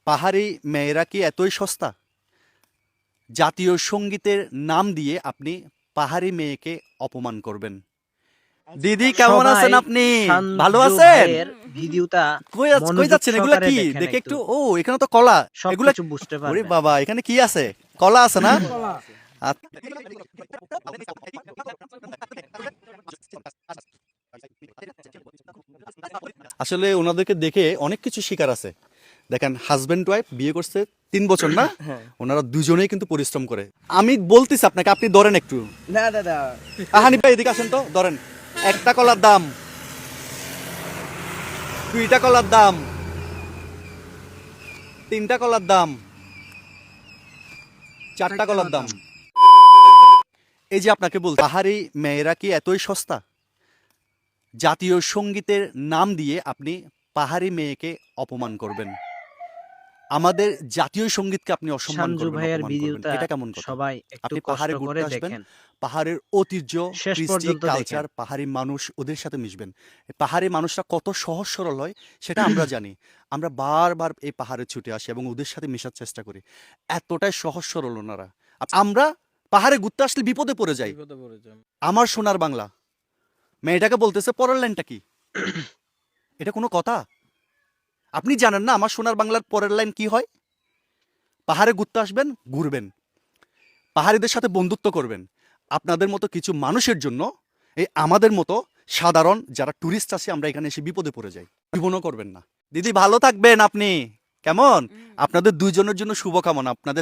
পাহাড়ি মেয়েরা কি এতই সস্তা? জাতীয় সঙ্গীতের নাম দিয়ে আপনি পাহাড়ি মেয়েকে অপমান করবেন। দিদি কেমন আছেন আপনি? ভালো সানজু আছেন? ভাইয়ের ভিডিওটা কই মনোযোগ যাচ্ছেন? এগুলা সহকারে কি? দেখেন দেখে একটু একটু। ও এখানে তো কলা। এগুলা সবকিছু বুঝতে ওরে পারবেন। বাবা, এখানে কি আছে? কলা আছে না? আসলে ওনাদেরকে দেখে অনেক কিছু শিকার আছে। দেখেন, হাজবেন্ড ওয়াইফ বিয়ে করছে 3 বছর না? ওনারা দুজনেই কিন্তু পরিশ্রম করে। আমি বলতেছি আপনাকে, আপনি ধরেন একটু। না দাদা, হানিফ ভাই এদিকে আসেন তো, ধরেন। একটা কলার দাম, 2টা কলার দাম, 3টা কলার দাম, 4টা কলার দাম। এই যে আপনাকে বল, পাহাড়ি মেয়েরা কি এতই সস্তা? জাতীয় সঙ্গীতের নাম দিয়ে আপনি পাহাড়ি মেয়েকে অপমান করবেন। আমাদের জাতীয় সঙ্গীতকে আপনি অসম্মান সানজু করবেন, ভাইয়ের অপমান করবেন। ভিডিওটা এটা কেমন কথা? সবাই একটু আপনি কষ্ট পাহাড়ে করে ঘুরতে আসবেন, দেখেন। পাহাড়ের ঐতিহ্য, শেষ কৃষ্টি, পর্যন্ত কালচার, দেখেন। পাহাড়ি মানুষ, ওদের সাথে মিশবেন। এই পাহাড়ি মানুষরা কত সহজ সরল হয় সেটা আমরা জানি। আমরা বারবার এই পাহাড়ে ছুটে আসি এবং ওদের সাথে মেশার চেষ্টা করি। এতটাই সহজ সরল ওনারা। আমরা পাহাড়ে ঘুরতে আসলে বিপদে পড়ে যাই। আমার সোনার বাংলা মেয়েটাকে বলতেছে পরের লাইনটা কি? এটা কোনো কথা? আপনি জানেন না আমার সোনার বাংলার পরের লাইন কি হয়? পাহাড়ে ঘুরতে আসবেন, ঘুরবেন, পাহাড়িদের সাথে বন্ধুত্ব করবেন। আপনাদের মতো কিছু মানুষের জন্য এই আমাদের মতো সাধারণ যারা ট্যুরিস্ট আছে আমরা এখানে এসে বিপদে পড়ে যাই। জীবনও করবেন না। দিদি ভালো থাকবেন আপনি। কেমন? আপনাদের দুইজনের জন্য শুভকামনা। আপনাদের